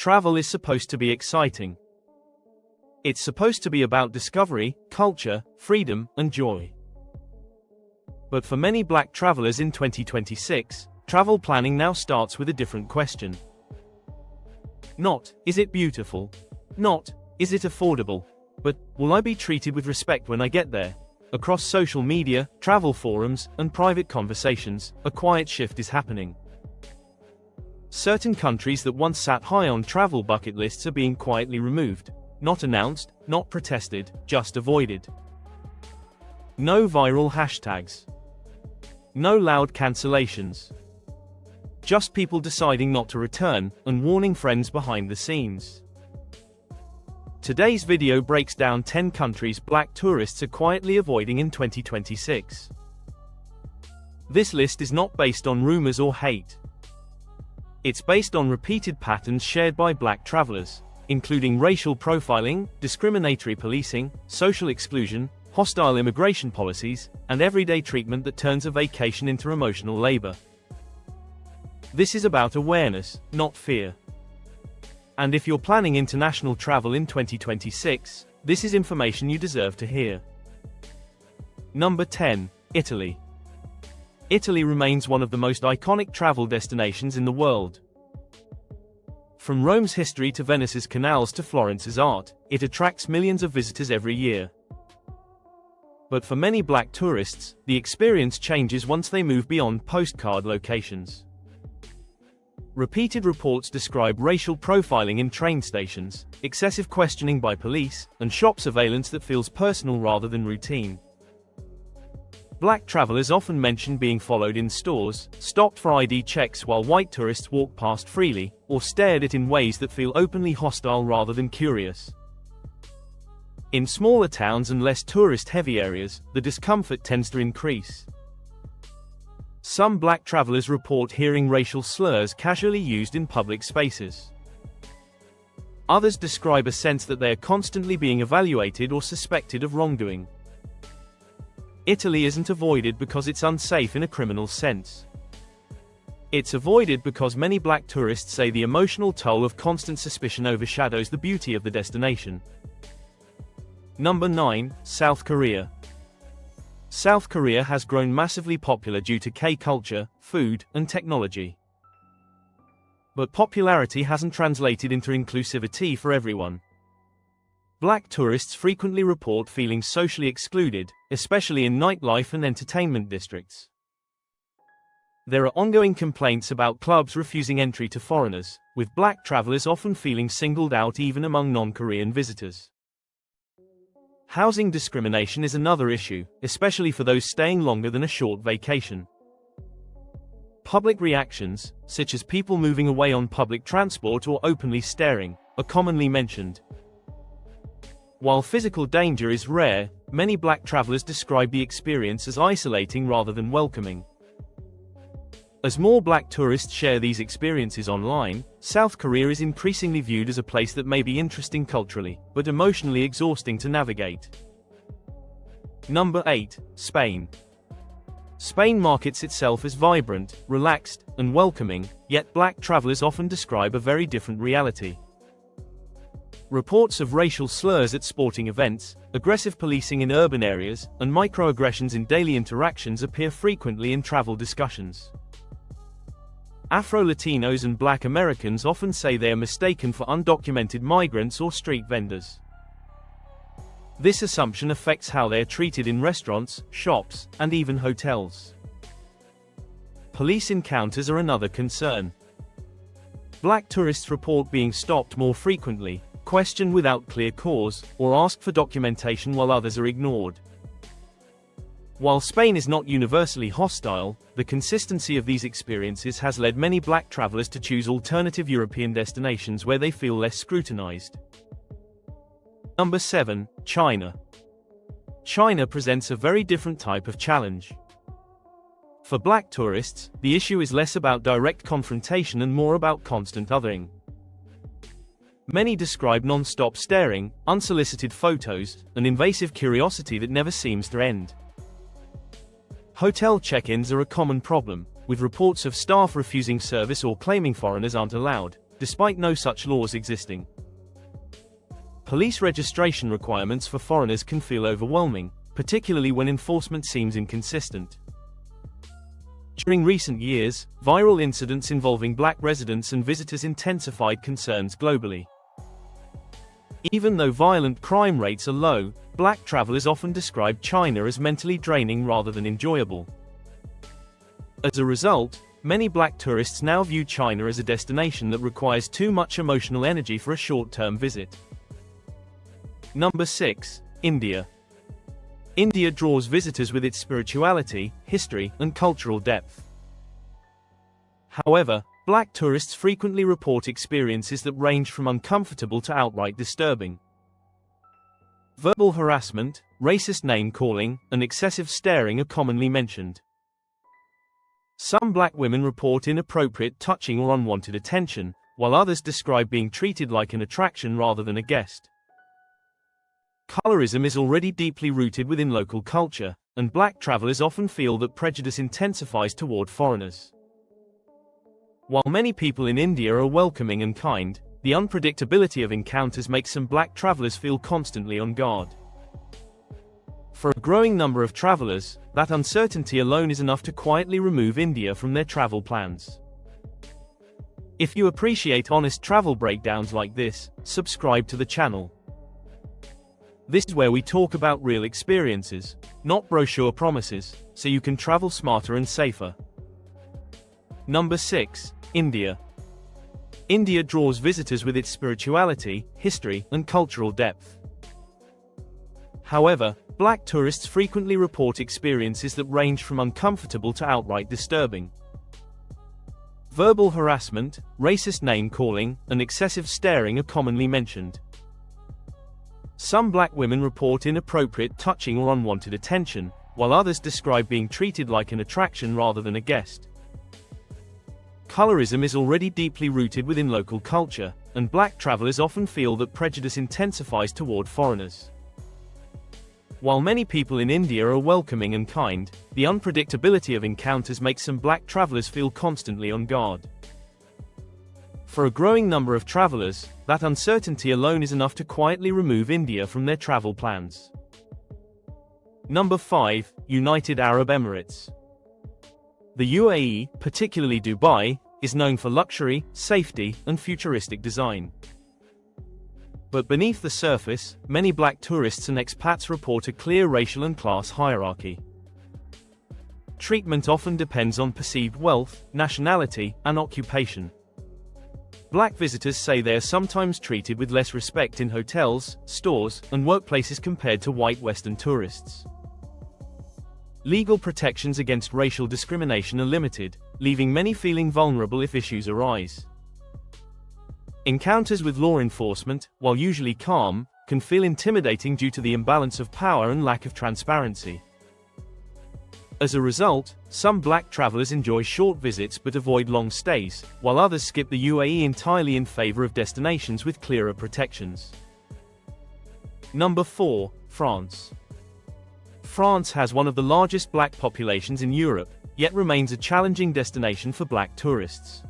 Travel is supposed to be exciting. It's supposed to be about discovery, culture, freedom, and joy. But for many black travelers in 2026, travel planning now starts with a different question. Not, is it beautiful? Not, is it affordable? But, will I be treated with respect when I get there? Across social media, travel forums, and private conversations, a quiet shift is happening. Certain countries that once sat high on travel bucket lists are being quietly removed. Not announced, not protested, just avoided. No viral hashtags. No loud cancellations. Just people deciding not to return, and warning friends behind the scenes. Today's video breaks down 10 countries black tourists are quietly avoiding in 2026. This list is not based on rumors or hate. It's based on repeated patterns shared by black travelers, including racial profiling, discriminatory policing, social exclusion, hostile immigration policies, and everyday treatment that turns a vacation into emotional labor. This is about awareness, not fear. And if you're planning international travel in 2026, this is information you deserve to hear. Number 10. Italy. Italy remains one of the most iconic travel destinations in the world. From Rome's history to Venice's canals to Florence's art, it attracts millions of visitors every year. But for many black tourists, the experience changes once they move beyond postcard locations. Repeated reports describe racial profiling in train stations, excessive questioning by police, and shop surveillance that feels personal rather than routine. Black travelers often mention being followed in stores, stopped for ID checks while white tourists walk past freely, or stared at in ways that feel openly hostile rather than curious. In smaller towns and less tourist-heavy areas, the discomfort tends to increase. Some black travelers report hearing racial slurs casually used in public spaces. Others describe a sense that they are constantly being evaluated or suspected of wrongdoing. Italy isn't avoided because it's unsafe in a criminal sense. It's avoided because many black tourists say the emotional toll of constant suspicion overshadows the beauty of the destination. Number 9. South Korea. South Korea has grown massively popular due to K-culture, food, and technology. But popularity hasn't translated into inclusivity for everyone. Black tourists frequently report feeling socially excluded, especially in nightlife and entertainment districts. There are ongoing complaints about clubs refusing entry to foreigners, with black travelers often feeling singled out even among non-Korean visitors. Housing discrimination is another issue, especially for those staying longer than a short vacation. Public reactions, such as people moving away on public transport or openly staring, are commonly mentioned. While physical danger is rare, many black travelers describe the experience as isolating rather than welcoming. As more black tourists share these experiences online, South Korea is increasingly viewed as a place that may be interesting culturally, but emotionally exhausting to navigate. Number 8. Spain. Spain markets itself as vibrant, relaxed, and welcoming, yet black travelers often describe a very different reality. Reports of racial slurs at sporting events, aggressive policing in urban areas, and microaggressions in daily interactions appear frequently in travel discussions. Afro-Latinos and Black Americans often say they are mistaken for undocumented migrants or street vendors. This assumption affects how they are treated in restaurants, shops, and even hotels. Police encounters are another concern. Black tourists report being stopped more frequently, questioned without clear cause, or asked for documentation while others are ignored. While Spain is not universally hostile, the consistency of these experiences has led many black travelers to choose alternative European destinations where they feel less scrutinized. Number 7. China. China presents a very different type of challenge. For black tourists, the issue is less about direct confrontation and more about constant othering. Many describe non-stop staring, unsolicited photos, and invasive curiosity that never seems to end. Hotel check-ins are a common problem, with reports of staff refusing service or claiming foreigners aren't allowed, despite no such laws existing. Police registration requirements for foreigners can feel overwhelming, particularly when enforcement seems inconsistent. During recent years, viral incidents involving black residents and visitors intensified concerns globally. Even though violent crime rates are low, black travelers often describe China as mentally draining rather than enjoyable. As a result, many black tourists now view China as a destination that requires too much emotional energy for a short-term visit. Number 6. India. India draws visitors with its spirituality, history, and cultural depth. However, black tourists frequently report experiences that range from uncomfortable to outright disturbing. Verbal harassment, racist name-calling, and excessive staring are commonly mentioned. Some black women report inappropriate touching or unwanted attention, while others describe being treated like an attraction rather than a guest. Colorism is already deeply rooted within local culture, and black travelers often feel that prejudice intensifies toward foreigners. While many people in India are welcoming and kind, the unpredictability of encounters makes some black travelers feel constantly on guard. For a growing number of travelers, that uncertainty alone is enough to quietly remove India from their travel plans. If you appreciate honest travel breakdowns like this, subscribe to the channel. This is where we talk about real experiences, not brochure promises, so you can travel smarter and safer. Number 6. India. India draws visitors with its spirituality, history, and cultural depth. However, black tourists frequently report experiences that range from uncomfortable to outright disturbing. Verbal harassment, racist name-calling, and excessive staring are commonly mentioned. Some black women report inappropriate touching or unwanted attention, while others describe being treated like an attraction rather than a guest. Colorism is already deeply rooted within local culture, and black travelers often feel that prejudice intensifies toward foreigners. While many people in India are welcoming and kind, the unpredictability of encounters makes some black travelers feel constantly on guard. For a growing number of travelers, that uncertainty alone is enough to quietly remove India from their travel plans. Number 5. United Arab Emirates. The UAE, particularly Dubai, is known for luxury, safety, and futuristic design. But beneath the surface, many black tourists and expats report a clear racial and class hierarchy. Treatment often depends on perceived wealth, nationality, and occupation. Black visitors say they are sometimes treated with less respect in hotels, stores, and workplaces compared to white Western tourists. Legal protections against racial discrimination are limited, leaving many feeling vulnerable if issues arise. Encounters with law enforcement, while usually calm, can feel intimidating due to the imbalance of power and lack of transparency. As a result, some black travelers enjoy short visits but avoid long stays, while others skip the UAE entirely in favor of destinations with clearer protections. Number 4. France. France has one of the largest black populations in Europe, yet remains a challenging destination for black tourists.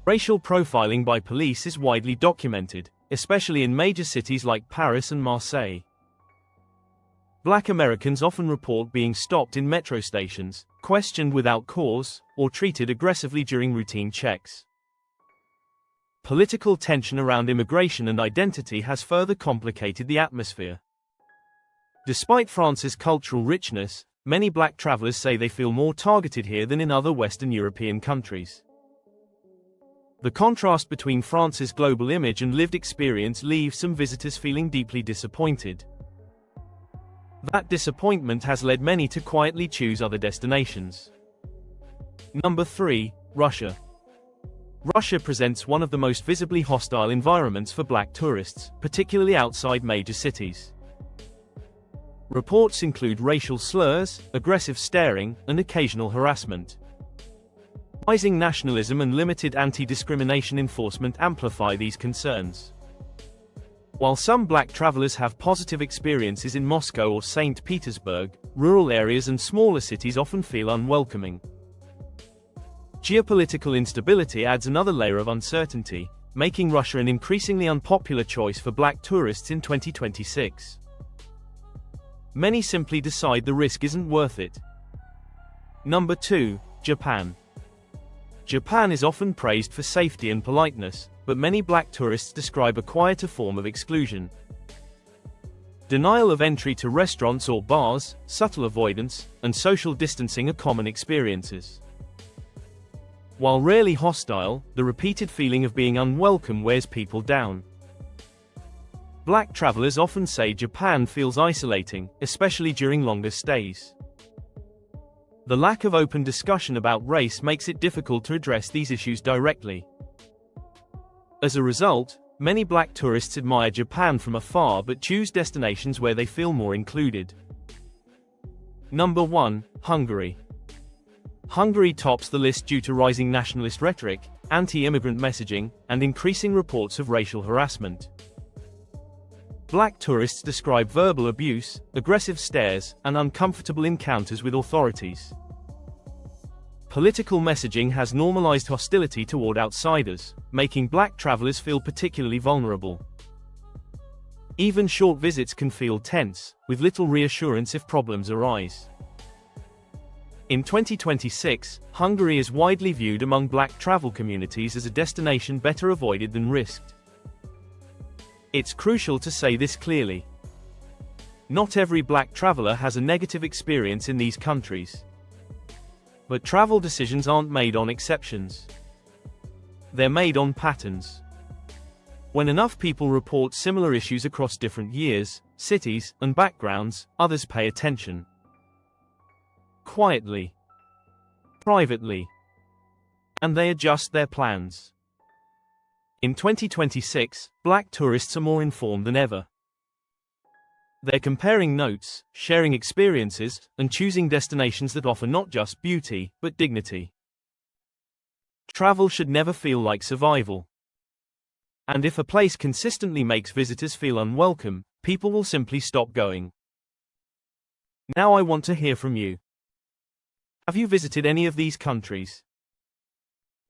Racial profiling by police is widely documented, especially in major cities like Paris and Marseille. Black Americans often report being stopped in metro stations, questioned without cause, or treated aggressively during routine checks. Political tension around immigration and identity has further complicated the atmosphere. Despite France's cultural richness, many black travelers say they feel more targeted here than in other Western European countries. The contrast between France's global image and lived experience leaves some visitors feeling deeply disappointed. That disappointment has led many to quietly choose other destinations. Number 3. Russia. Russia presents one of the most visibly hostile environments for black tourists, particularly outside major cities. Reports include racial slurs, aggressive staring, and occasional harassment. Rising nationalism and limited anti-discrimination enforcement amplify these concerns. While some black travelers have positive experiences in Moscow or St. Petersburg, rural areas and smaller cities often feel unwelcoming. Geopolitical instability adds another layer of uncertainty, making Russia an increasingly unpopular choice for black tourists in 2026. Many simply decide the risk isn't worth it. Number 2. Japan. Japan is often praised for safety and politeness, but many black tourists describe a quieter form of exclusion. Denial of entry to restaurants or bars, subtle avoidance, and social distancing are common experiences. While rarely hostile, the repeated feeling of being unwelcome wears people down. Black travelers often say Japan feels isolating, especially during longer stays. The lack of open discussion about race makes it difficult to address these issues directly. As a result, many black tourists admire Japan from afar but choose destinations where they feel more included. Number 1. Hungary. Hungary tops the list due to rising nationalist rhetoric, anti-immigrant messaging, and increasing reports of racial harassment. Black tourists describe verbal abuse, aggressive stares, and uncomfortable encounters with authorities. Political messaging has normalized hostility toward outsiders, making black travelers feel particularly vulnerable. Even short visits can feel tense, with little reassurance if problems arise. In 2026, Hungary is widely viewed among black travel communities as a destination better avoided than risked. It's crucial to say this clearly. Not every black traveler has a negative experience in these countries. But travel decisions aren't made on exceptions. They're made on patterns. When enough people report similar issues across different years, cities, and backgrounds, others pay attention. Quietly, privately, and they adjust their plans. In 2026, black tourists are more informed than ever. They're comparing notes, sharing experiences, and choosing destinations that offer not just beauty, but dignity. Travel should never feel like survival. And if a place consistently makes visitors feel unwelcome, people will simply stop going. Now I want to hear from you. Have you visited any of these countries?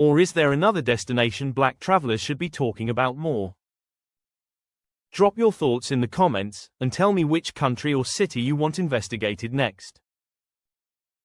Or is there another destination black travelers should be talking about more? Drop your thoughts in the comments, and tell me which country or city you want investigated next.